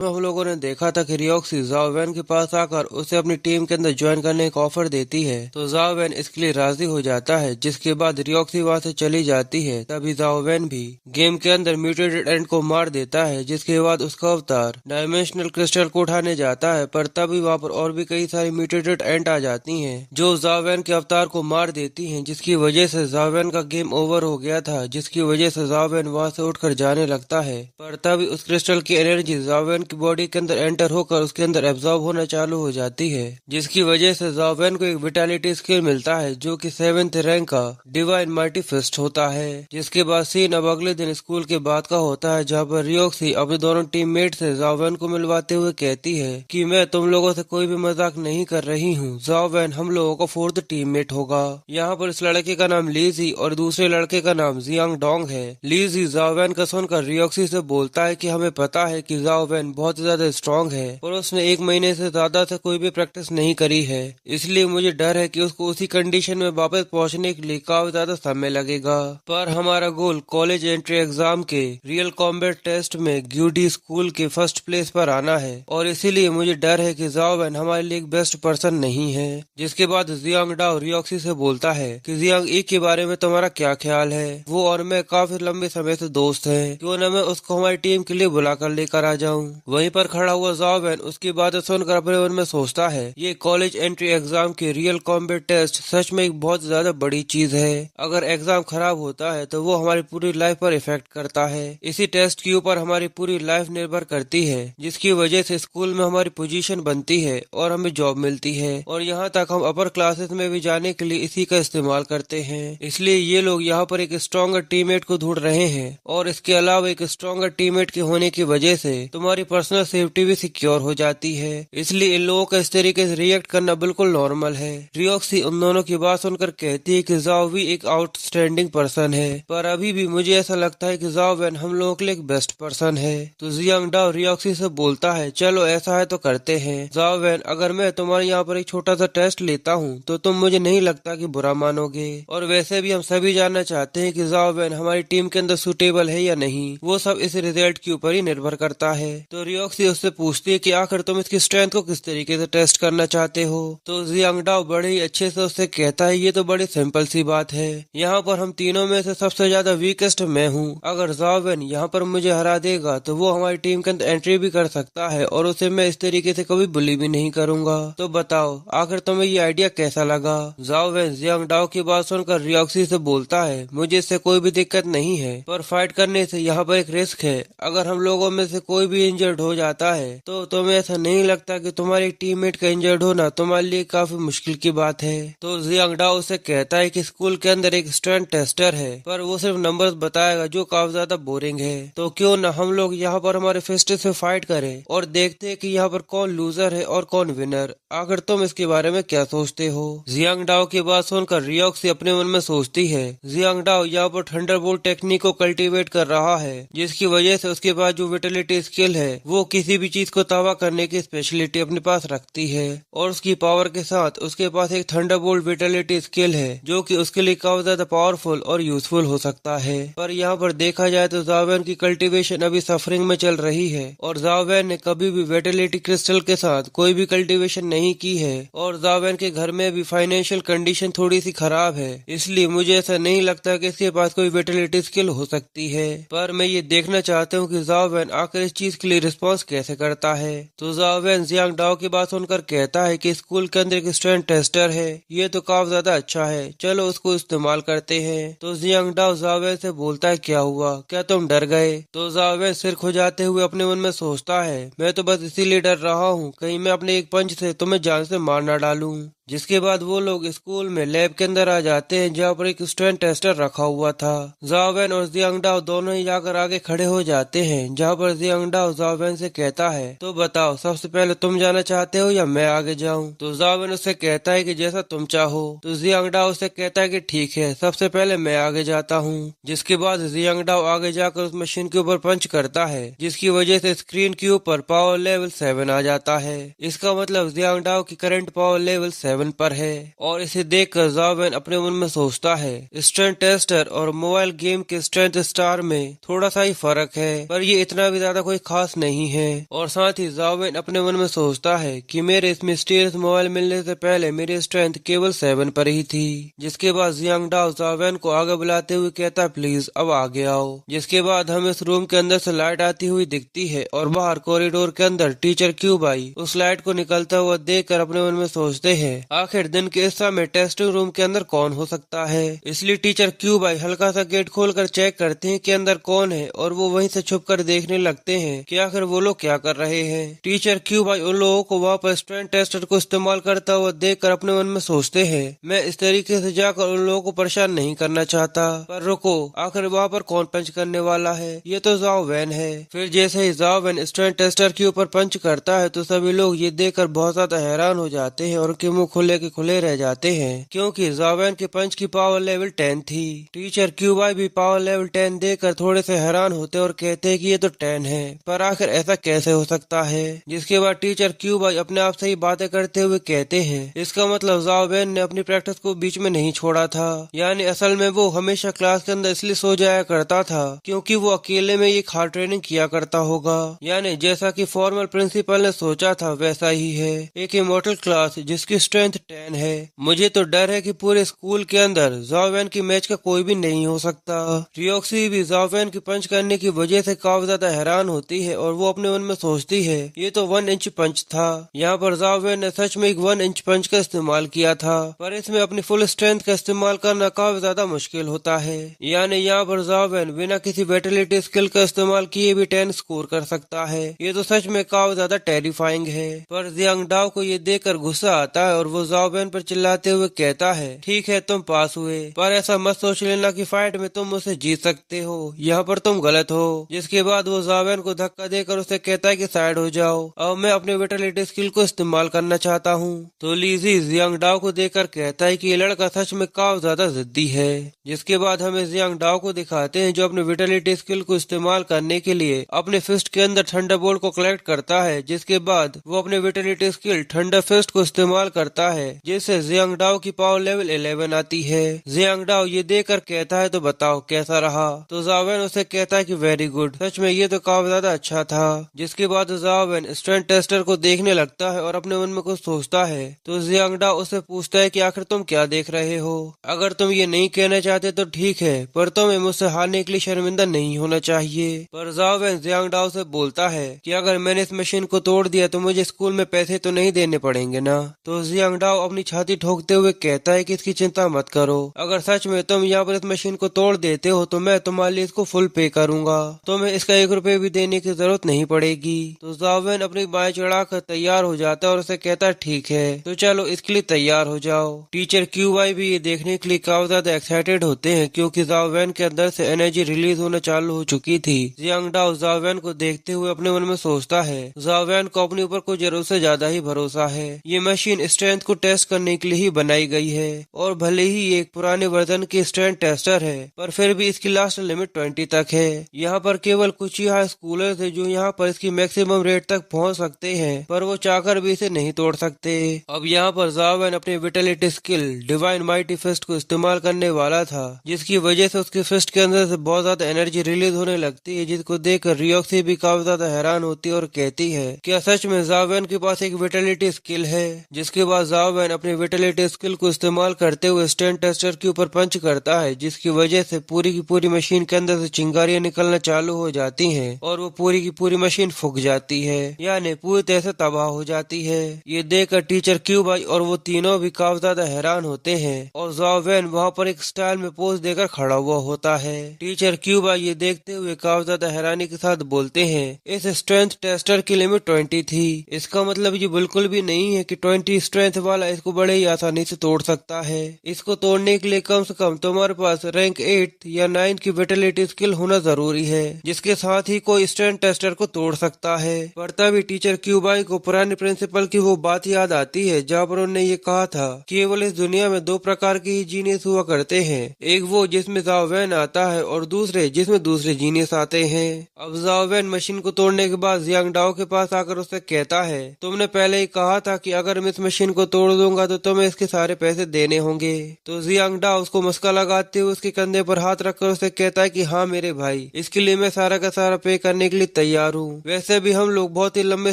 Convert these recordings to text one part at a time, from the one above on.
हम लोगों ने देखा था कि रियोक्सी ज़ाओ वैन के पास आकर उसे अपनी टीम के अंदर ज्वाइन करने का ऑफर देती है, तो ज़ाओ वैन इसके लिए राजी हो जाता है। जिसके बाद रियोक्सी वहां से चली जाती है। तभी ज़ाओ वैन भी गेम के अंदर म्यूटेटेड एंट को मार देता है। जिसके बाद उसका अवतार डायमेंशनल क्रिस्टल को उठाने जाता है, पर तभी वहाँ पर और भी कई सारी म्यूटेटेड एंट आ जाती है जो ज़ाओ वैन के अवतार को मार देती है। जिसकी वजह से ज़ाओ वैन का गेम ओवर हो गया था। जिसकी वजह से ज़ाओ वैन वहाँ से उठकर जाने लगता है, पर तभी उस क्रिस्टल की एनर्जी ज़ाओ वैन की बॉडी के अंदर एंटर होकर उसके अंदर एब्जॉर्ब होना चालू हो जाती है। जिसकी वजह से ज़ाओ वैन को एक विटालिटी स्किल मिलता है जो कि 7th रैंक का डिवाइन माइटी फिस्ट होता है। जिसके बाद सीन अब अगले दिन स्कूल के बाद का होता है, जहाँ पर रियोक्सी अपने दोनों टीममेट से ज़ाओ वैन को मिलवाते हुए कहती है कि मैं तुम लोगों से कोई भी मजाक नहीं कर रही हूँ। ज़ाओ वैन हम लोगों का 4th टीममेट होगा। यहाँ पर इस लड़के का नाम लीजी और दूसरे लड़के का नाम जियांग डोंग है। लीजी ज़ाओ वैन का सुनकर रियोक्सी से बोलता है कि हमें पता है कि ज़ाओ वैन बहुत ज्यादा स्ट्रॉन्ग है और उसने 1 महीने से ज्यादा से कोई भी प्रैक्टिस नहीं करी है, इसलिए मुझे डर है कि उसको उसी कंडीशन में वापस पहुंचने के लिए काफी ज्यादा समय लगेगा। पर हमारा गोल कॉलेज एंट्री एग्जाम के रियल कॉम्बैट टेस्ट में ग्यूडी स्कूल के फर्स्ट प्लेस पर आना है और इसीलिए मुझे डर है कि ज़ाओ वैन हमारे लिए एक बेस्ट पर्सन नहीं है। जिसके बाद जियांग डाओ रियोक्सी से बोलता है कि जियांग ई के बारे में तुम्हारा क्या ख्याल है? वो और मैं काफी लंबे समय से दोस्त हैं, क्यों न मैं उसको हमारी टीम के लिए बुलाकर लेकर आ जाऊं। वहीं पर खड़ा हुआ ज़ाओ वैन उसकी बातें सुनकर अपने मन में सोचता है ये कॉलेज एंट्री एग्जाम के रियल कॉम्बैट टेस्ट सच में एक बहुत ज्यादा बड़ी चीज है। अगर एग्जाम खराब होता है तो वो हमारी पूरी लाइफ पर इफेक्ट करता है। इसी टेस्ट के ऊपर हमारी पूरी लाइफ निर्भर करती है, जिसकी वजह से स्कूल में हमारी पोजीशन बनती है और हमें जॉब मिलती है और यहाँ तक हम अपर क्लासेस में भी जाने के लिए इसी का इस्तेमाल करते हैं। इसलिए ये लोग यहाँ पर एक स्ट्रॉन्गर टीममेट को ढूंढ रहे हैं और इसके अलावा एक स्ट्रॉन्गर टीममेट के होने की वजह से तुम्हारी पर्सनल सेफ्टी भी सिक्योर हो जाती है। इसलिए इन लोगों का इस तरीके से रिएक्ट करना बिल्कुल नॉर्मल है। रियोक्सी उन दोनों की बात सुनकर कहती है कि ज़ाओ वी एक आउटस्टैंडिंग पर्सन है, पर अभी भी मुझे ऐसा लगता है कि ज़ाओ वैन हम लोगों के लिए एक बेस्ट पर्सन है। तो जियांग डाओ रियोक्सी से बोलता है चलो ऐसा है तो करते हैं। ज़ाओ वैन अगर मैं तुम्हारे यहाँ पर एक छोटा सा टेस्ट लेता हूँ तो तुम मुझे नहीं लगता कि बुरा मानोगे, और वैसे भी हम सभी जानना चाहते हैं कि ज़ाओ वैन हमारी टीम के अंदर सुटेबल है या नहीं। वो सब इस रिजल्ट के ऊपर ही निर्भर करता है। तो रियोक्सी उससे पूछती है कि आखिर तुम इसकी स्ट्रेंथ को किस तरीके से टेस्ट करना चाहते हो। तो जियांग डाओ बड़े ही अच्छे से उससे कहता है ये तो बड़ी सिंपल सी बात है, यहाँ पर हम तीनों में से सबसे ज्यादा वीकेस्ट मैं हूँ। अगर ज़ाओ वैन यहाँ पर मुझे हरा देगा तो वो हमारी टीम के अंदर एंट्री भी कर सकता है और उसे मैं इस तरीके से कभी बुली भी नहीं करूंगा। तो बताओ आखिर तुम्हें ये आइडिया कैसा लगा? ज़ाओ वैन जियांग डाओ की बात सुनकर रियोक्सी से बोलता है मुझे इससे कोई भी दिक्कत नहीं है, पर फाइट करने से यहाँ पर एक रिस्क है। अगर हम लोगों में से कोई भी इंजर्ड हो जाता है तो तुम्हें ऐसा नहीं लगता कि तुम्हारे टीममेट का इंजर्ड होना तुम्हारे लिए काफी मुश्किल की बात है? तो जियांग डाओ उसे कहता है कि स्कूल के अंदर एक स्ट्रेंथ टेस्टर है, पर वो सिर्फ नंबर्स बताएगा जो काफी ज्यादा बोरिंग है। तो क्यों न हम लोग यहाँ पर हमारे फिस्ट से फाइट करें और देखते हैं कि यहाँ पर कौन लूजर है और कौन विनर। आखिर तुम इसके बारे में क्या सोचते हो? जियांग डाओ की बात सुनकर रियोक्सी अपने मन में सोचती है जियांग डाओ यहाँ पर थंडरबोल्ट टेक्निक को कल्टीवेट कर रहा है, जिसकी वजह से उसके पास जो विटेलिटी स्किल है वो किसी भी चीज को तबाह करने की स्पेशलिटी अपने पास रखती है, और उसकी पावर के साथ उसके पास एक थंडरबोल्ट विटेलिटी स्किल है जो कि उसके लिए काफी ज्यादा पावरफुल और यूजफुल हो सकता है। पर यहाँ पर देखा जाए तो ज़ाओ वैन की कल्टीवेशन अभी सफरिंग में चल रही है और ज़ाओ वैन ने कभी भी विटेलिटी क्रिस्टल के साथ कोई भी कल्टीवेशन नहीं की है, और ज़ाओ वैन के घर में भी फाइनेंशियल कंडीशन थोड़ी सी खराब है। इसलिए मुझे ऐसा नहीं लगता कि इसके पास कोई विटेलिटी स्किल हो सकती है। पर मैं ये देखना चाहता हूँ कि ज़ाओ वैन आखिर इस चीज के लिए रिस्पॉन्स कैसे करता है। तो ज़ाओ वैन जियांग डाओ की बात सुनकर कहता है कि स्कूल के अंदर एक स्ट्रेंथ टेस्टर है, ये तो काफी ज्यादा अच्छा है, चलो उसको इस्तेमाल करते हैं। तो जियांग डाओ ज़ाओ वैन से बोलता है क्या हुआ, क्या तुम डर गए? तो ज़ाओ वैन सिर खुजाते हुए अपने मन में सोचता है मैं तो बस इसीलिए डर रहा हूँ कहीं मैं अपने एक पंच से तुम्हें जान से मार ना डालूं। जिसके बाद वो लोग स्कूल में लैब के अंदर आ जाते हैं जहाँ पर एक स्ट्रेंथ टेस्टर रखा हुआ था। ज़ाओ वैन और जियांग डाओ दोनों ही जाकर आगे खड़े हो जाते हैं, जहाँ पर जियांग डाओ ज़ाओ वैन से कहता है तो बताओ सबसे पहले तुम जाना चाहते हो या मैं आगे जाऊं? तो ज़ाओ वैन उससे कहता है कि जैसा तुम चाहो। तो जियांग डाओ उससे कहता है कि ठीक है सबसे पहले मैं आगे जाता हूँ। जिसके बाद जियांग डाओ आगे जाकर उस मशीन के ऊपर पंच करता है, जिसकी वजह से स्क्रीन के ऊपर पावर लेवल 7 आ जाता है। इसका मतलब जियांग डाओ की करंट पावर लेवल 7 7 पर है। और इसे देखकर ज़ाओ वैन अपने मन में सोचता है, स्ट्रेंथ टेस्टर और मोबाइल गेम के स्ट्रेंथ स्टार में थोड़ा सा ही फर्क है, पर ये इतना भी ज्यादा कोई खास नहीं है। और साथ ही ज़ाओ वैन अपने मन में सोचता है कि मेरे इस मिस्टीरियस मोबाइल मिलने से पहले मेरी स्ट्रेंथ केवल 7 पर ही थी। जिसके बाद जियांग डाओ ज़ाओ वैन को आगे बुलाते हुए कहता, प्लीज अब आगे आओ। जिसके बाद हमें इस रूम के अंदर से लाइट आती हुई दिखती है और बाहर कॉरिडोर के अंदर टीचर क्यूबाई उस लाइट को निकलता हुआ देखकर अपने मन में सोचते हैं, आखिर दिन के इस समय टेस्टिंग रूम के अंदर कौन हो सकता है। इसलिए टीचर क्यूबाई हल्का सा गेट खोलकर चेक करते हैं कि अंदर कौन है और वो वहीं से छुपकर देखने लगते हैं कि आखिर वो लोग क्या कर रहे हैं। टीचर क्यूबाई उन लोगों को वहाँ पर स्ट्रेंथ टेस्टर को इस्तेमाल करता हुआ देखकर अपने मन में सोचते हैं, मैं इस तरीके से जाकर उन लोगों को परेशान नहीं करना चाहता, पर रुको, आखिर वहाँ पर कौन पंच करने वाला है, ये तो ज़ाओ वैन है। फिर जैसे ही ज़ाओ वैन स्ट्रेंथ टेस्टर के ऊपर पंच करता है तो सभी लोग ये देखकर बहुत ज्यादा हैरान हो जाते हैं और उनके मुंह खुले के खुले रह जाते हैं, क्योंकि ज़ाओ वैन के पंच की पावर लेवल 10 थी। टीचर क्यूबाई भी पावर लेवल 10 देखकर थोड़े से हैरान होते और कहते हैं कि ये तो 10 है, पर आखिर ऐसा कैसे हो सकता है। जिसके बाद टीचर क्यूबाई अपने आप से ही बातें करते हुए कहते हैं, इसका मतलब ज़ाओ वैन ने अपनी प्रैक्टिस को बीच में नहीं छोड़ा था, यानी असल में वो हमेशा क्लास के अंदर इसलिए सो जाया करता था क्योंकि वो अकेले में ये हार्ड ट्रेनिंग किया करता होगा। यानी जैसा कि फॉर्मल प्रिंसिपल ने सोचा था वैसा ही है, एक इमॉर्टल क्लास जिसकी स्ट्रेंथ 10 है। मुझे तो डर है कि पूरे स्कूल के अंदर ज़ाओ वैन की मैच का कोई भी नहीं हो सकता। रियोक्सी भी ज़ाओ वैन की पंच करने की वजह से काफी ज्यादा हैरान होती है और वो अपने मन में सोचती है, ये तो 1 इंच पंच था। यहाँ पर ज़ाओ वैन ने सच में एक 1 इंच पंच का इस्तेमाल किया था, पर इसमें अपनी फुल स्ट्रेंथ का इस्तेमाल करना काफी ज्यादा मुश्किल होता है। यानी यहाँ पर ज़ाओ वैन बिना किसी वेटिलिटी स्किल का इस्तेमाल किए भी 10 स्कोर कर सकता है। ये तो सच में काफी ज्यादा टेरिफाइंग है। पर जियांग डाओ को ये देखकर गुस्सा आता है और वो ज़ाओ वैन पर चिल्लाते हुए कहता है, ठीक है तुम पास हुए, पर ऐसा मत सोच लेना कि फाइट में तुम मुझसे जीत सकते हो, यहाँ पर तुम गलत हो। जिसके बाद वो ज़ाओ वैन को धक्का देकर उसे कहता है कि साइड हो जाओ, अब मैं अपने वेटिलिटी स्किल को इस्तेमाल करना चाहता हूँ। तो लीजी जियांग डाओ को देखकर कहता है कि ये लड़का सच में काफी ज्यादा जिद्दी है। जिसके बाद हमें जियांग डाओ को दिखाते हैं जो अपने विटलिटी स्किल को इस्तेमाल करने के लिए अपने फिस्ट के अंदर थंडरबोल्ट को कलेक्ट करता है। जिसके बाद वो अपने विटलिटी स्किल थंडर फिस्ट को इस्तेमाल करता है, जिससे जियांग डाओ की पावर लेवल 11 आती है। जियांग डाओ ये देखकर कहता है, तो बताओ कैसा रहा। तो ज़ाओ वैन उसे कहता है कि वेरी गुड, सच में ये तो काफी ज्यादा अच्छा था। जिसके बाद ज़ाओ वैन स्ट्रेंथ टेस्टर को देखने लगता है और अपने मन में कुछ सोचता है। तो जियांग डाओ उससे पूछता है कि आखिर तुम क्या देख रहे हो, अगर तुम ये नहीं कहना चाहते तो ठीक है, पर तुम्हें मुझसे हारने के लिए शर्मिंदा नहीं होना चाहिए। पर ज़ाओ वैन जियांग डाओ से बोलता है कि अगर मैंने इस मशीन को तोड़ दिया तो मुझे स्कूल में पैसे तो नहीं देने पड़ेंगे ना। तो जियांग डाओ अपनी छाती ठोकते हुए कहता है कि इसकी चिंता मत करो, अगर सच में तुम यहाँ पर इस मशीन को तोड़ देते हो तो मैं तुम्हारे लिए इसको फुल पे करूंगा, तुम्हें इसका 1 रुपए भी देने की जरूरत नहीं पड़ेगी। तो ज़ाओ वैन अपनी बाएं चढ़ाकर तैयार हो जाता है और उसे कहता है ठीक है, तो चलो इसके लिए तैयार हो जाओ। टीचर क्यूबाई भी ये देखने के लिए काफी ज्यादा एक्साइटेड होते हैं क्योंकि ज़ाओ वैन के अंदर से एनर्जी रिलीज होना चालू हो चुकी थी। जियांग डाओ ज़ाओ वैन को देखते हुए अपने मन में सोचता है, ज़ाओ वैन को अपने ऊपर कुछ जरूरत से ज्यादा ही भरोसा है। ये मशीन स्ट्रेंथ को टेस्ट करने के लिए ही बनाई गई है और भले ही ये एक पुराने वर्जन की स्ट्रेंथ टेस्टर है, पर फिर भी इसकी लास्ट लिमिट 20 तक है। यहाँ पर केवल कुछ ही हाई स्कूलर्स है जो यहाँ पर इसकी मैक्सिमम रेट तक पहुँच सकते हैं, पर वो चाहकर भी इसे नहीं तोड़ सकते। अब यहाँ पर ज़ाओ वैन अपनी विटलिटी स्किल डिवाइन माइटी फिस्ट को इस्तेमाल करने वाला था, जिसकी वजह से उसकी फिस्ट के अंदर से बहुत ज्यादा एनर्जी रिलीज होने लगती है, जिसको देखकर रियोक्सी भी काफी ज्यादा हैरान होती है और कहती है, क्या सच में ज़ाओ वैन के पास एक विटलिटी स्किल है। जिसके बाद ज़ाओ वैन अपनी विटलिटी स्किल को इस्तेमाल करते हुए स्ट्रेंथ टेस्टर के ऊपर पंच करता है, जिसकी वजह से पूरी की पूरी मशीन के अंदर से चिंगारियां निकलना चालू हो जाती हैं और वो पूरी की पूरी मशीन फूक जाती है, यानी पूरी तरह से तबाह हो जाती है। ये देखकर टीचर क्यूबाई और वो तीनों भी काफी ज्यादा हैरान होते हैं और ज़ाओ वैन वहाँ पर एक स्टाइल में पोज देकर खड़ा हुआ होता है। टीचर क्यूबाई ये देखते हुए काफी ज्यादा हैरानी के साथ बोलते हैं, इस स्ट्रेंथ टेस्टर की लिमिट 20 थी, इसका मतलब ये बिल्कुल भी नहीं है कि 20 स्ट्रेंथ वाला इसको बड़े ही आसानी से तोड़ सकता है। इसको तोड़ने के लिए कम से कम तुम्हारे पास रैंक 8 या 9 की विटलिटी स्किल होना जरूरी है, जिसके साथ ही कोई स्ट्रेंथ टेस्टर को तोड़ सकता है। पर तभी टीचर क्यूबाई को पुराने प्रिंसिपल की वो बात याद आती है जहाँ पर उन्होंने ये कहा था केवल इस दुनिया में 2 प्रकार के ही जीनियस हुआ करते हैं, एक वो जिसमें ज़ाओ वैन आता है और दूसरे जिसमें दूसरे जीनियस आते हैं। अब ज़ाओ वैन मशीन को तोड़ने के बाद जियांग डाओ के पास आकर उससे कहता है, तुमने पहले ही कहा था कि अगर मैं इस मशीन को तोड़ दूंगा तो तुम्हें इसके सारे पैसे देने होंगे। तो जियांगडा उसको मस्का लगाते हुए उसके कंधे पर हाथ रखकर उसे कहता है कि हाँ मेरे भाई, इसके लिए मैं सारा का सारा पे करने के लिए तैयार हूँ। वैसे भी हम लोग बहुत ही लंबे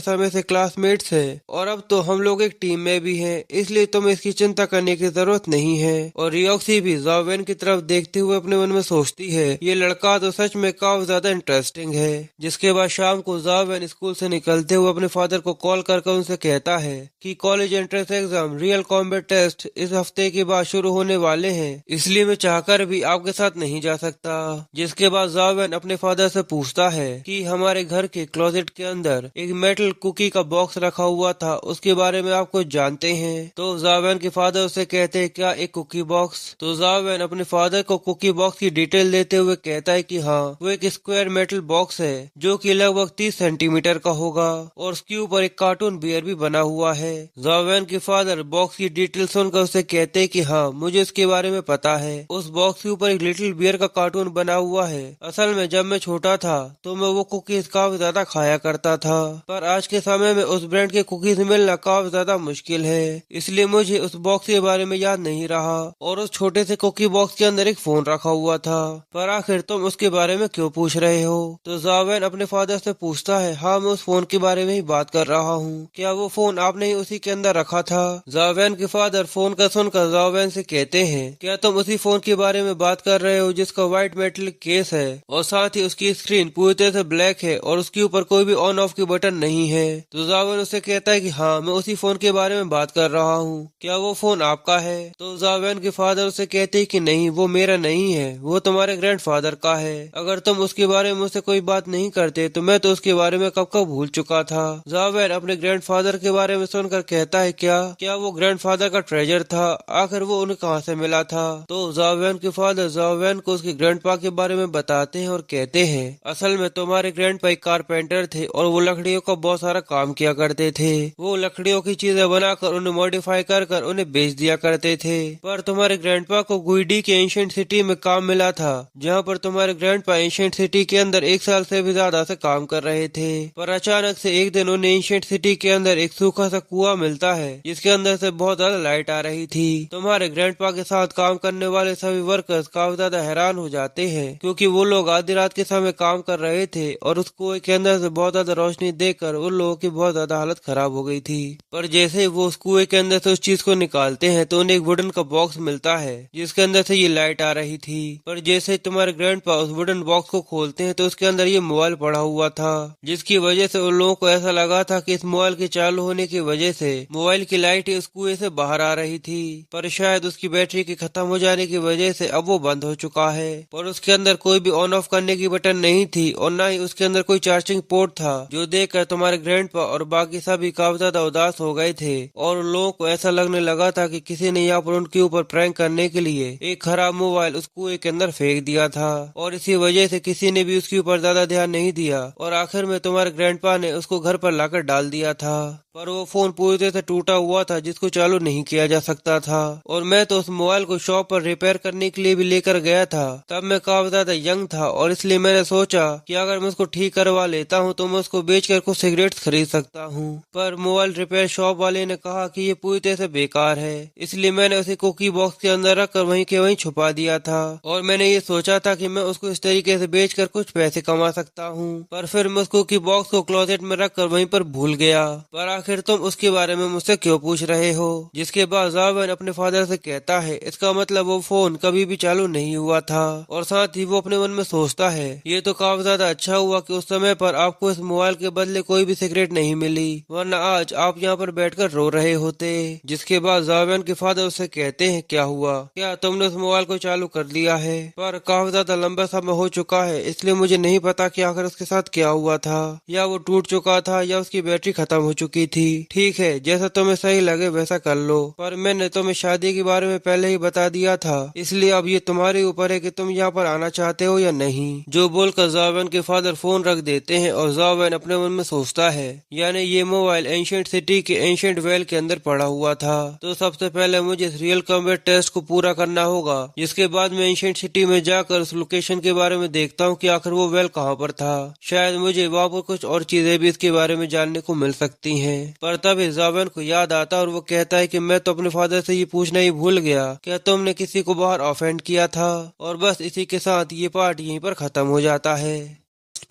समय से क्लासमेट्स हैं और अब तो हम लोग एक टीम में भी हैं, इसलिए तुम्हें इसकी चिंता करने की जरूरत नहीं है। और रियोक्सी भी जाओ वैन की तरफ देखते हुए अपने मन में सोचती है ये लड़का तो सच में काफी ज्यादा इंटरेस्टिंग है। जिसके बाद शाम को जाओ वैन स्कूल से निकलते हुए अपने फादर को कॉल कर उनसे कहता है कि college entrance exam real combat test इस हफ्ते के बाद शुरू होने वाले हैं, इसलिए मैं चाहकर भी आपके साथ नहीं जा सकता। जिसके बाद जाओ वैन अपने फादर से पूछता है कि हमारे घर के क्लोजेट के अंदर एक मेटल कुकी का बॉक्स रखा हुआ था, उसके बारे में आप कुछ जानते हैं? तो जाओ वैन के फादर उसे कहते हैं क्या एक कुकी बॉक्स? तो जाओ वैन अपने फादर को कुकी बॉक्स की डिटेल देते हुए कहता है कि हाँ वो एक स्क्वायर मेटल बॉक्स है जो कि लगभग 30 सेंटीमीटर का होगा और उसके ऊपर एक कार्टून बियर भी बना हुआ है। जाओ वैन के फादर बॉक्स की डिटेल सुनकर उसे कहते हैं कि हाँ मुझे इसके बारे में पता है, उस बॉक्स के ऊपर एक लिटिल बियर का कार्टून बना हुआ है। असल में जब मैं छोटा था तो मैं वो कुकीज काफी ज्यादा खाया करता था, पर आज के समय में उस ब्रांड के कुकीज मिलना काफी ज्यादा मुश्किल है, इसलिए मुझे उस बॉक्स के बारे में याद नहीं रहा। और उस छोटे से कुकी बॉक्स के अंदर एक फोन रखा हुआ था, पर आखिर तुम उसके बारे में क्यों पूछ रहे हो? तो जाओ वैन अपने फादर से पूछता है हाँ मैं उस फोन के बारे में ही बात कर रहा हूँ, क्या वो फोन आपने ही उसी के अंदर रखा था? जाओ वैन के फादर फोन का सुनकर जाओ वैन से कहते हैं क्या तुम उसी फोन के बारे में बात कर रहे हो जिसका व्हाइट मेटल केस है और साथ ही उसकी स्क्रीन पूरी तरह से ब्लैक है और उसके ऊपर कोई भी ऑन ऑफ की बटन नहीं है? तो जाओ वैन उससे कहता है कि हाँ मैं उसी फोन के बारे में बात कर रहा हूँ, क्या वो फोन आपका है? तो जाओ वैन के फादर उसे कहते हैं कि नहीं वो मेरा नहीं है, वो तुम्हारे ग्रैंडफादर का है। अगर तुम उसके बारे में मुझसे कोई बात नहीं करते तो मैं तो उसके बारे में कब कब भूल चुका था। जाओ वैन अपने ग्रैंडफादर के बारे में सुनकर कहता है क्या वो ग्रैंडफादर का ट्रेजर था? आखिर वो उन्हें कहाँ से मिला था? तो जाओ वैन के फादर जाओ वैन को उसके ग्रैंडपा के बारे में बताते हैं और कहते हैं असल में तुम्हारे ग्रैंडपा एक कारपेंटर थे और वो लकड़ियों का बहुत सारा काम किया करते थे। वो लकड़ियों की चीजें बनाकर उन्हें मॉडिफाई कर उन्हें बेच दिया करते थे। पर तुम्हारे ग्रैंडपा को गुइडी के एंशिएंट सिटी में काम मिला था, जहाँ पर तुम्हारे ग्रैंडपा एंशिएंट सिटी के अंदर 1 साल से भी ज्यादा से काम कर रहे थे। पर अचानक से एक दिन उन्हें एंशिएंट सिटी के अंदर एक सूखा सा कुआं मिलता है जिसके अंदर से बहुत ज्यादा लाइट आ रही थी। तुम्हारे ग्रैंडपा के साथ काम करने वाले सभी वर्कर्स काफी ज्यादा हैरान हो जाते हैं क्योंकि वो लोग आधी रात के समय काम कर रहे थे और उस कुएं के अंदर से बहुत ज्यादा रोशनी देखकर उन लोगों की बहुत ज्यादा हालत खराब हो गई थी। पर जैसे वो उस कुएं के अंदर से उस चीज को निकालते हैं तो उन्हें एक वुडन का बॉक्स मिलता है जिसके अंदर से ये लाइट आ रही थी। पर जैसे ही तुम्हारे ग्रैंडपा उस वुडन बॉक्स को खोलते हैं तो उसके अंदर ये मोबाइल पड़ा हुआ था, जिसकी वजह से उन लोगों को ऐसा लगा था कि इस मोबाइल के चालू होने की वजह से मोबाइल की लाइट उस कुएं से बाहर आ रही थी, पर शायद उसकी बैटरी के खत्म हो जाने की वजह से अब वो बंद हो चुका है। पर उसके अंदर कोई भी ऑन ऑफ करने की बटन नहीं थी और न ही उसके अंदर कोई चार्जिंग पोर्ट था, जो देखकर तुम्हारे ग्रैंडपा और बाकी सभी काफी ज्यादा उदास हो गए थे और उन लोगों को ऐसा लगने लगा था कि किसी ने यहाँ पर उनके ऊपर प्रैंक करने के लिए एक खराब मोबाइल उस कुएं के अंदर फेंक दिया था और इसी वजह से किसी ने भी उसके ऊपर ज्यादा ध्यान नहीं दिया और आखिर में तुम्हारे ग्रैंडपा ने उसको घर पर लाकर डाल दिया था। पर वो फोन पूरी तरह से टूटा हुआ था जिसको चालू नहीं किया जा सकता था और मैं तो उस मोबाइल को शॉप पर रिपेयर करने के लिए भी लेकर गया था। तब मैं काफी ज्यादा यंग था और इसलिए मैंने सोचा कि अगर मैं उसको ठीक करवा लेता हूँ तो मैं उसको बेचकर कुछ सिगरेट खरीद सकता हूँ। पर मोबाइल रिपेयर शॉप वाले ने कहा कि ये पूरी तरह से बेकार है, इसलिए मैंने उसे कुकी बॉक्स के अंदर रखकर वहीं के वहीं छुपा दिया था और मैंने ये सोचा था कि मैं उसको इस तरीके से बेचकर कुछ पैसे कमा सकता हूँ। पर फिर मैं उस कुकी बॉक्स को क्लोजेट में रखकर वहीं पर भूल गया। पर आखिर तुम उसके बारे में मुझसे क्यों पूछ रहे हो? जिसके बाद जाओ वैन अपने फादर से कहता है इसका मतलब वो फोन कभी भी चालू नहीं हुआ था और साथ ही वो अपने मन में सोचता है ये तो काफी ज्यादा अच्छा हुआ कि उस समय पर आपको इस मोबाइल के बदले कोई भी सिगरेट नहीं मिली, वरना आज आप यहाँ पर बैठकर रो रहे होते। जिसके बाद जाओ वैन के फादर उससे कहते हैं क्या हुआ, क्या तुमने उस मोबाइल को चालू कर लिया है? पर काफी ज्यादा लंबा समय हो चुका है इसलिए मुझे नहीं पता कि आखिर उसके साथ क्या हुआ था, या वो टूट चुका था या उसकी बैटरी खत्म हो चुकी थी। ठीक है जैसा तुम्हें सही लगे वैसा कर लो, पर मैंने तुम्हें शादी के बारे में पहले ही बता दिया था, इसलिए अब ये तुम्हारे ऊपर है कि तुम यहाँ पर आना चाहते हो या नहीं। जो बोलकर जाओ वैन के फादर फोन रख देते हैं और जाओ वैन अपने मन में सोचता है यानी ये मोबाइल एंशिएंट सिटी के एंशिएंट वेल के अंदर पड़ा हुआ था, तो सबसे पहले मुझे इस रियल कॉम्बैट टेस्ट को पूरा करना होगा। जिसके बाद मैं एंशिएंट सिटी में जाकर उस लोकेशन के बारे में देखता हूँ कि आखिर वो वेल कहाँ पर था, शायद मुझे वहाँ पर कुछ और चीजें भी इसके बारे में जानने को मिल सकती हैं। पर तभी जाओ वैन को याद आता है और वो कहता है कि मैं तो अपने फादर से ये पूछना ही भूल गया, क्या तुमने किसी को बाहर ऑफेंड किया था। और बस इसी के साथ ये पार्ट यहीं पर खत्म हो जाता है।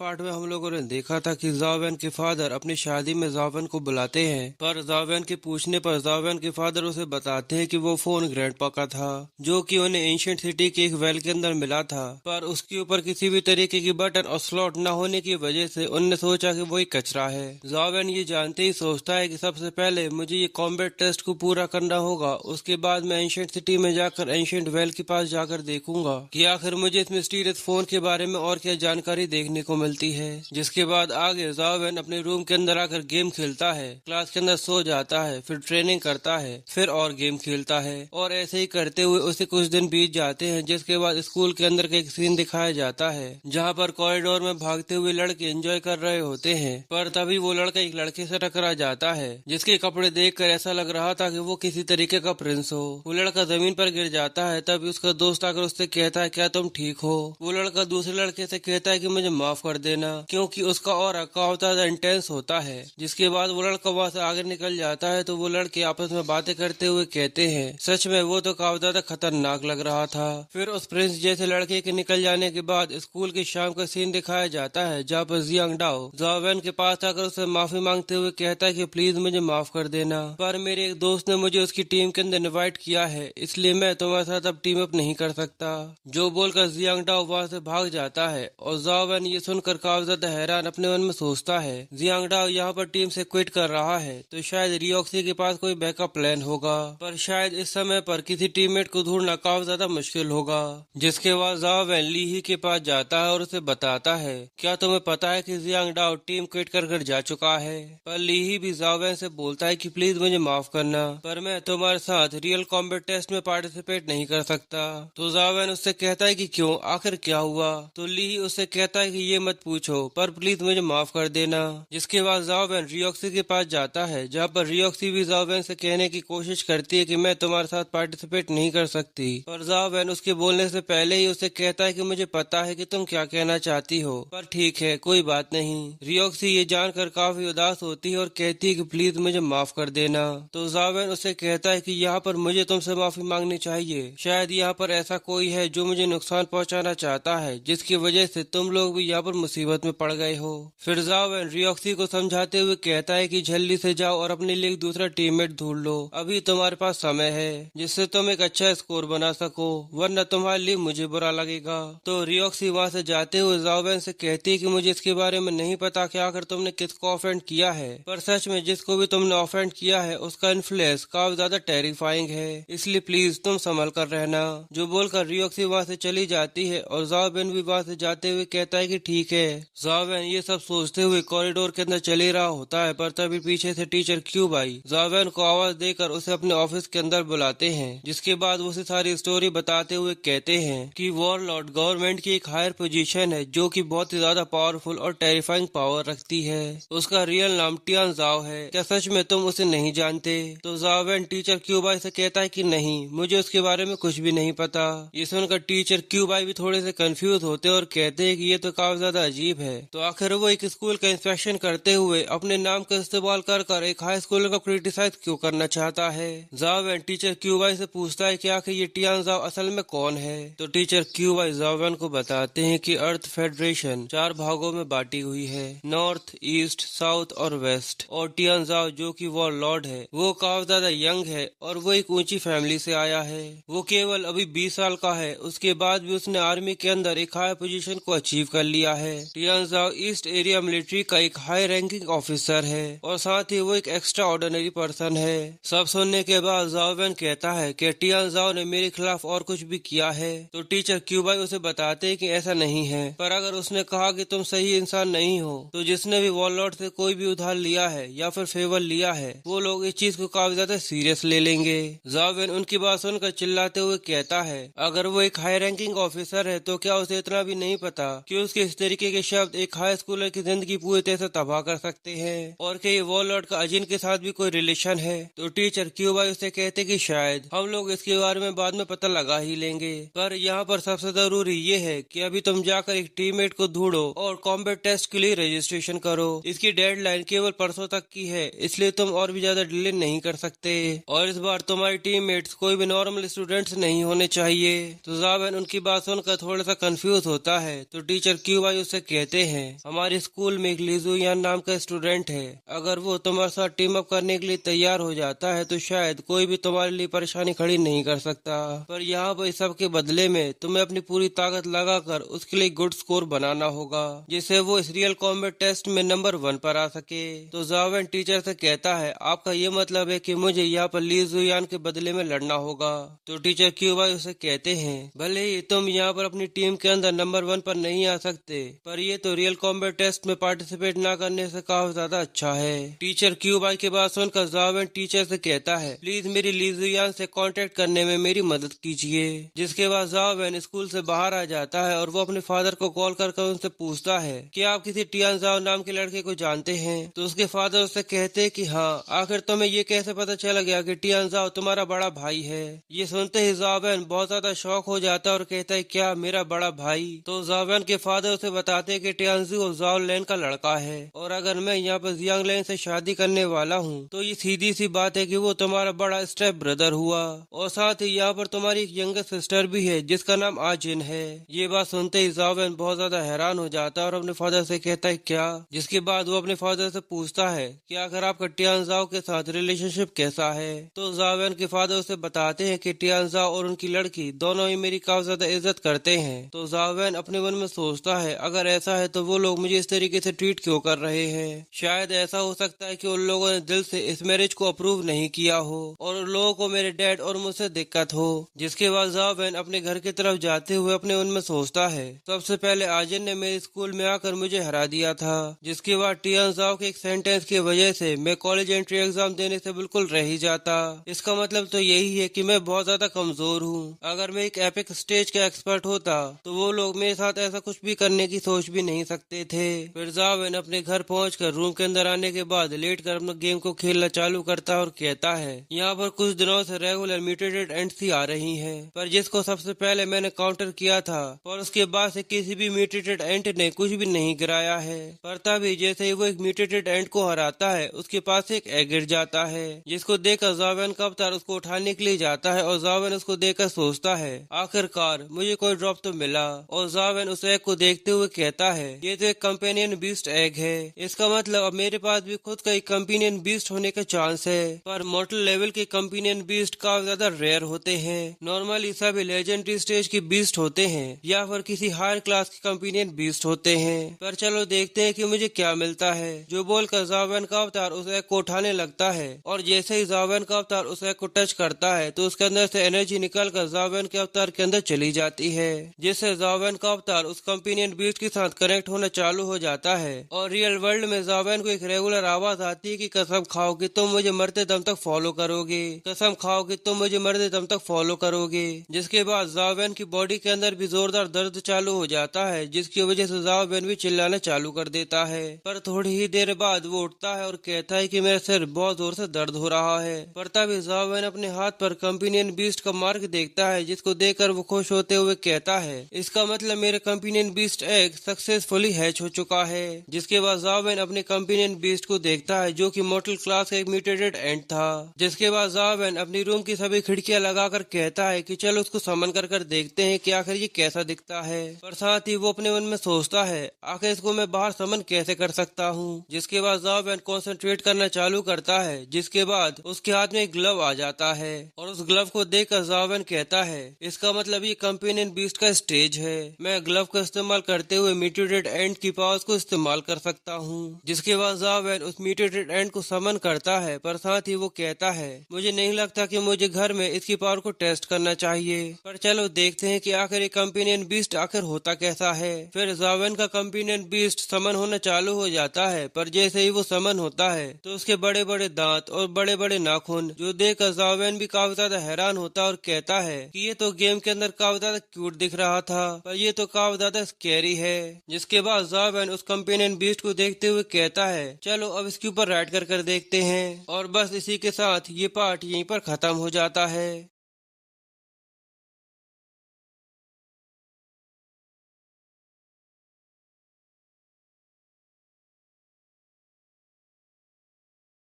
पार्ट में हम लोगों ने देखा था कि जावेन के फादर अपनी शादी में जावेन को बुलाते हैं, पर जावेन के पूछने पर जावेन के फादर उसे बताते हैं कि वो फोन ग्रैंडपा का था, जो कि उन्हें एंशिएंट सिटी के एक वेल के अंदर मिला था, पर उसके ऊपर किसी भी तरीके की बटन और स्लॉट न होने की वजह से उनने सोचा कि वो एक कचरा है। जावेन ये जानते ही सोचता है कि सबसे पहले मुझे ये कॉम्बैट टेस्ट को पूरा करना होगा, उसके बाद मैं एंशिएंट सिटी में जाकर एंशिएंट वेल के पास जाकर देखूंगा कि आखिर मुझे इस मिस्टीरियस फोन के बारे में और क्या जानकारी देखने को मिलती है। जिसके बाद आगे जावेन अपने रूम के अंदर आकर गेम खेलता है, क्लास के अंदर सो जाता है, फिर ट्रेनिंग करता है, फिर और गेम खेलता है, और ऐसे ही करते हुए उसे कुछ दिन बीत जाते हैं। जिसके बाद स्कूल के अंदर का एक सीन दिखाया जाता है जहाँ पर कॉरिडोर में भागते हुए लड़के एंजॉय कर रहे होते हैं, पर तभी वो लड़का एक लड़के से टकरा जाता है जिसके कपड़े देखकर ऐसा लग रहा था कि वो किसी तरीके का प्रिंस हो। वो लड़का जमीन पर गिर जाता है, तभी उसका दोस्त आकर उससे कहता है क्या तुम ठीक हो। वो लड़का दूसरे लड़के से कहता है कि मुझे माफ कर देना, क्योंकि उसका और काफी ज्यादा इंटेंस होता है। जिसके बाद वो लड़का वहाँ से आगे निकल जाता है तो वो लड़के आपस में बातें करते हुए कहते हैं सच में वो तो काफी ज्यादा खतरनाक लग रहा था। फिर उस प्रिंस जैसे लड़के के निकल जाने के बाद स्कूल की शाम का सीन दिखाया जाता है जहाँ पर जियांग डाओ जावेन के पास आकर उससे माफी मांगते हुए कहता है कि प्लीज मुझे माफ कर देना, पर मेरे एक दोस्त ने मुझे उसकी टीम के अंदर इनवाइट किया है, इसलिए मैं तुम्हारे साथ अब टीम अप नहीं कर सकता। जो बोलकर जियांग डाओ वहाँ से भाग जाता है और जावेन ये सुनकर काफी ज्यादा हैरान अपने मन में सोचता है जियांग डाओ यहाँ पर टीम से क्विट कर रहा है तो शायद रियोक्सी के पास कोई बैकअप प्लान होगा, पर शायद इस समय पर किसी टीममेट को ढूंढना काफी ज्यादा मुश्किल होगा। जिसके बाद जावेन लीही के पास जाता है और उसे बताता है क्या तुम्हें पता है कि जियांग डाओ टीम क्विट कर घर जा चुका है। पर लीही भी जावेन से बोलता है कि प्लीज मुझे माफ करना, पर मैं तुम्हारे साथ रियल कॉम्बैट टेस्ट में पार्टिसिपेट नहीं कर सकता। तो जावेन उससे कहता है कि क्यों, आखिर क्या हुआ। तो लीही उससे कहता है कि ये मत पूछो, पर प्लीज मुझे माफ कर देना। जिसके बाद जावेन रियोक्सी के पास जाता है जहाँ पर रियोक्सी भी जावेन से कहने की कोशिश करती है कि मैं तुम्हारे साथ पार्टिसिपेट नहीं कर सकती, पर जावेन उसके बोलने से पहले ही उसे कहता है कि मुझे पता है कि तुम क्या कहना चाहती हो, पर ठीक है कोई बात नहीं। रियोक्सी ये जानकर काफी उदास होती है और कहती है कि प्लीज मुझे माफ कर देना। तो जावेन उसे कहता है कि यहाँ पर मुझे तुमसे माफी मांगनी चाहिए, शायद यहाँ पर ऐसा कोई है जो मुझे नुकसान पहुँचाना चाहता है, जिसकी वजह से तुम लोग भी यहाँ पर मुसीबत में पड़ गए हो। फिर जावेन रियोक्सी को समझाते हुए कहता है कि जल्दी से जाओ और अपने लिए एक दूसरा टीममेट ढूंढ लो, अभी तुम्हारे पास समय है जिससे तुम एक अच्छा स्कोर बना सको, वरना तुम्हारे लिए मुझे बुरा लगेगा। तो रियोक्सी वहाँ से जाते हुए जावेन से कहती है कि मुझे इसके बारे में नहीं पता कि आखिर तुमने किसको ऑफेंड किया है, पर सच में जिसको भी तुमने ऑफेंड किया है उसका इन्फ्लुएंस काफी ज्यादा टेरिफाइंग है, इसलिए प्लीज तुम संभल कर रहना। जो बोलकर रियोक्सी वहाँ से चली जाती है और जावेन भी वहाँ से जाते हुए कहता है कि ठीक है। जावेन ये सब सोचते हुए कॉरिडोर के अंदर चले रहा होता है, पर तभी पीछे से टीचर क्यूब आई जावेन को आवाज देकर उसे अपने ऑफिस के अंदर बुलाते हैं। जिसके बाद उसे सारी स्टोरी बताते हुए कहते हैं कि वॉरलॉर्ड गवर्नमेंट की एक हायर पोजीशन है जो कि बहुत ही ज्यादा पावरफुल और टेरिफाइंग पावर रखती है, उसका रियल नाम टियान जाओ है, क्या सच में तुम उसे नहीं जानते। तो जावेन टीचर क्यूबाई से कहता है कि नहीं, मुझे उसके बारे में कुछ भी नहीं पता। ये सुनकर टीचर क्यूबाई भी थोड़े से कंफ्यूज होते और कहते हैं कि ये तो काफी ज्यादा अजीब है। तो आखिर वो एक स्कूल का इंस्पेक्शन करते हुए अपने नाम का इस्तेमाल कर एक हाई स्कूल को क्रिटिसाइज क्यों करना चाहता है। जावेन टीचर क्यूबाई से पूछता है कि आखिर ये टियान जाओ असल में कौन है। तो टीचर क्यूबाई जावेन को बताते हैं कि अर्थ फेडरेशन 4 भागों में बांटी हुई है, नॉर्थ, ईस्ट, साउथ और वेस्ट, और टियान जाओ जो कि वॉरलॉर्ड है वो काफी ज्यादा यंग है और वो एक ऊंची फैमिली से आया है। वो केवल अभी 20 साल का है, उसके बाद भी उसने आर्मी के अंदर एक हाई पोजीशन को अचीव कर लिया है। टियान जाओ ईस्ट एरिया मिलिट्री का एक हाई रैंकिंग ऑफिसर है और साथ ही वो एक एक्स्ट्रा ऑर्डिनरी पर्सन है। सब सुनने के बाद जावेन कहता है कि टियान जाओ ने मेरे खिलाफ और कुछ भी किया है। तो टीचर क्यूबाई उसे बताते हैं कि ऐसा नहीं है, पर अगर उसने कहा कि तुम सही इंसान नहीं हो तो जिसने भी वॉरलॉर्ड से कोई भी उधार लिया है या फिर फेवर लिया है वो लोग इस चीज को काफी ज्यादा सीरियस ले लेंगे। जावेन उनकी बात सुनकर चिल्लाते हुए कहता है अगर वो एक हाई रैंकिंग ऑफिसर है तो क्या उसे इतना भी नहीं पता कि उसके तरीके के शब्द एक हाई स्कूलर की जिंदगी पूरी तरह से तबाह कर सकते हैं। और क्या ये वॉरलॉर्ड का अजिन के साथ भी कोई रिलेशन है? तो टीचर क्यूबाई उसे कहते कि शायद हम लोग इसके बारे में बाद में पता लगा ही लेंगे, पर यहाँ पर सबसे जरूरी ये है कि अभी तुम जाकर एक टीममेट को ढूंढो और कॉम्बैट टेस्ट के लिए रजिस्ट्रेशन करो। इसकी डेडलाइन केवल परसों तक की है, इसलिए तुम और भी ज्यादा डिले नहीं कर सकते। और इस बार तुम्हारी टीममेट्स कोई भी नॉर्मल स्टूडेंट्स नहीं होने चाहिए। तो जावेन उनकी बात सुनकर थोड़ा सा कंफ्यूज होता है। तो टीचर क्यूबाई उससे कहते हैं, हमारे स्कूल में एक लिजुयान नाम का स्टूडेंट है, अगर वो तुम्हारे साथ टीम अप करने के लिए तैयार हो जाता है तो शायद कोई भी तुम्हारे लिए परेशानी खड़ी नहीं कर सकता। पर यहाँ पर सब के बदले में तुम्हें अपनी पूरी ताकत लगाकर उसके लिए गुड स्कोर बनाना होगा, जिससे वो इस रियल कॉम्बैट टेस्ट में नंबर 1 पर आ सके। तो जावेन टीचर से कहता है, आपका ये मतलब है कि मुझे यहाँ पर लिजुयान के बदले में लड़ना होगा? तो टीचर क्यूबाई उसे कहते हैं, भले ही तुम यहाँ पर अपनी टीम के अंदर नंबर 1 पर नहीं आ सकते, पर ये तो रियल कॉम्बैट टेस्ट में पार्टिसिपेट न करने से काफी ज्यादा अच्छा है। टीचर क्यूबाई की बात सुनकर जावेन टीचर से कहता है, प्लीज मेरी लिजुयान से कांटेक्ट करने में मेरी मदद कीजिए। जिसके बाद जावेन स्कूल से बाहर आ जाता है और वो अपने फादर को कॉल कर उनसे पूछता है कि आप किसी टियान जाओ नाम के लड़के को जानते हैं? तो उसके फादर उससे कहते हैं कि हाँ, आखिर तुम्हें ये कैसे पता चला गया कि टियान जाओ तुम्हारा बड़ा भाई है? ये सुनते ही जावेन बहुत ज्यादा शौक हो जाता है और कहता है, क्या मेरा बड़ा भाई? तो जावेन के फादर उसे बताते हैं कि टियानजू जाओ लैन का लड़का है, और अगर मैं यहाँ पर जियांग लैन से शादी करने वाला हूँ तो ये सीधी सी बात है कि वो तुम्हारा बड़ा स्टेप ब्रदर हुआ, और साथ ही यहाँ पर तुम्हारी एक यंगर सिस्टर भी है जिसका नाम आजिन है। ये बात सुनते ही जावेन बहुत ज्यादा हैरान हो जाता है और अपने फादर से कहता है, क्या? जिसके बाद वो अपने फादर से पूछता है कि आखिर आपका टियानजाओ के साथ रिलेशनशिप कैसा है? तो जावेन के फादर उसे बताते हैं कि टियानजाओ और उनकी लड़की दोनों ही मेरी काफी ज्यादा इज्जत करते हैं। तो जावेन अपने मन में सोचता है, अगर ऐसा है तो वो लोग मुझे इस तरीके से ट्रीट क्यों कर रहे हैं? शायद ऐसा हो सकता है कि उन लोगों ने दिल से इस मैरिज को अप्रूव नहीं किया हो और उन लोगों को मेरे डैड और मुझसे दिक्कत हो। जिसके बाद जावेन अपने घर की तरफ जाते हुए अपने मन में सोचता है, सबसे पहले आजिन ने मेरे स्कूल में आकर मुझे हरा दिया था। जिसके बाद टियानजाओ के एक सेंटेंस की वजह से मैं कॉलेज एंट्री एग्जाम देने से बिल्कुल रह ही जाता। इसका मतलब तो यही है कि मैं बहुत ज्यादा कमजोर हूँ। अगर मैं एक एपिक स्टेज का एक्सपर्ट होता तो वो लोग मेरे साथ ऐसा कुछ भी करने की सोच भी नहीं सकते थे। फिर जावेन अपने घर पहुंचकर रूम के अंदर आने के बाद लेट कर अपना गेम को खेलना चालू करता है और कहता है, यहाँ पर कुछ दिनों से रेगुलर म्यूटेटेड एंट्स ही आ रही हैं, पर जिसको सबसे पहले मैंने काउंटर किया था और उसके बाद से किसी भी म्यूटेटेड एंट ने कुछ भी नहीं गिराया है। पर तभी जैसे ही वो एक म्यूटेटेड एंट को हराता है उसके पास एक एग गिर जाता है, जिसको देखकर जावेन का अवतार उसको उठाने के लिए जाता है और जावेन उसको देखकर सोचता है, आखिरकार मुझे कोई ड्रॉप तो मिला। और जावेन उस एग को देखते हुए कहता है, ये तो एक कंपेनियन बीस्ट एग है, इसका मतलब अब मेरे पास भी खुद का एक कंपेनियन बीस्ट होने का चांस है। पर मॉर्टल लेवल के कंपेनियन बीस्ट काफी ज्यादा रेयर होते हैं। नॉर्मली सभी लेजेंडरी स्टेज के बीस्ट होते हैं या फिर किसी हायर क्लास के कंपेनियन बीस्ट होते हैं। पर चलो देखते हैं कि मुझे क्या मिलता है। जो बोलकर जावेन का अवतार उस एग को उठाने लगता है और जैसे ही जावेन का अवतार उस एग को टच करता है तो उसके अंदर से एनर्जी निकलकर जावेन के अवतार के अंदर चली जाती है, जिससे जावेन का अवतार उस कंपेनियन बीस्ट के साथ कनेक्ट होना चालू हो जाता है। और रियल वर्ल्ड में जावेन को एक रेगुलर आवाज आती है कि कसम खाओ कि तुम मुझे मरते दम तक फॉलो करोगे, कसम खाओ कि तुम मुझे मरते दम तक फॉलो करोगे। जिसके बाद जावेन की बॉडी के अंदर भी जोरदार दर्द चालू हो जाता है, जिसकी वजह से जावेन भी चिल्लाना चालू कर देता है। पर थोड़ी ही देर बाद वो उठता है और कहता है कि मेरा सिर बहुत जोर से दर्द हो रहा है। पर तभी जावेन अपने हाथ पर कंपेनियन बीस्ट का मार्क देखता है, जिसको देखकर वो खुश होते हुए कहता है, इसका मतलब मेरा companion beast egg successfully hatch हो चुका है। जिसके बाद जावेन अपने कंपेनियन बीस्ट को देखता है जो कि मॉर्टल क्लास का एक म्यूटेटेड एंट था। जिसके बाद जावेन अपनी रूम की सभी खिड़कियां लगाकर कहता है कि चलो उसको समन कर देखते हैं कि आखिर ये कैसा दिखता है। पर साथ ही वो अपने मन में सोचता है, आखिर इसको मैं बाहर समन कैसे कर सकता हूँ। जिसके बाद जावेन कंसंट्रेट करना चालू करता है, जिसके बाद उसके हाथ में एक ग्लव आ जाता है और उस ग्लव को देखकर जावेन कहता है, इसका मतलब ये कंपेनियन बीस्ट का स्टेज है, मैं ग्लव का इस्तेमाल करते हुए म्यूटेटेड एंट की पावर्स को इस्तेमाल कर सकता हूँ। जिसके बाद जावेन उस म्यूटेटेड एंट को समन करता है, पर साथ ही वो कहता है, मुझे नहीं लगता कि मुझे घर में इसकी पावर को टेस्ट करना चाहिए, पर चलो देखते हैं कि आखिर ये कंपेनियन बीस्ट आखिर होता कैसा है। फिर जावेन का कंपेनियन बीस्ट समन होना चालू हो जाता है, पर जैसे ही वो समन होता है तो उसके बड़े बड़े दांत और बड़े बड़े नाखून जो देखकर जावेन भी काफी ज्यादा हैरान होता और कहता है कि ये तो गेम के अंदर काफी ज्यादा क्यूट दिख रहा था, पर ये तो काफी ज्यादा स्कैरी है। जिसके बाद ज़ाओवेन उस कंपेनियन बीस्ट को देखते हुए कहता है, चलो अब इसके ऊपर राइड कर देखते हैं। और बस इसी के साथ ये पार्ट यहीं पर खत्म हो जाता है।